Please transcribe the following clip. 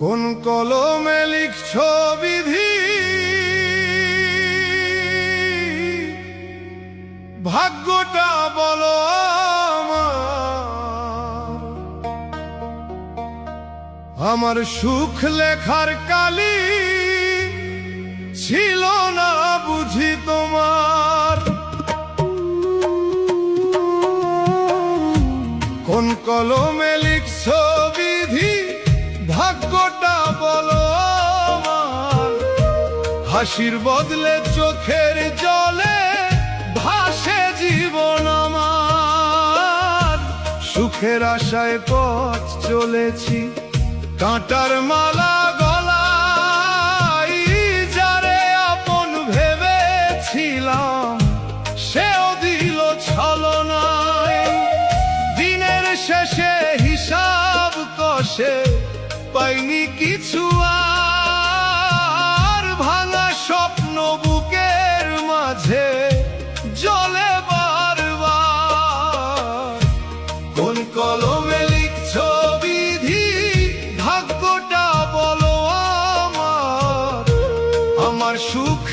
কোন কলমে লিখছো বিধি, ভাগ্যটা বলো আমার সুখ লেখার কালি ছিল না বুঝি তোমার। কোন কলমে লিখছো বিধি, ভাগ্যটা বলো আমার। হাসির বদলে চোখের জলে ভাসে জীবন আমার। সুখের আশায় পথ চলেছি, কাঁটার মালা গলায়। যারে আপন ভেবেছিলাম সেও দিল ছলনায়। দিনের শেষে হিসাব কষে পাইনি কিছু আর। ভাঙা স্বপ্ন বুকের মাঝে জ্বলে বারবার। কোন কলমে লিখছো বিধি, ভাগ্যটা বলো আমার। আমার সুখ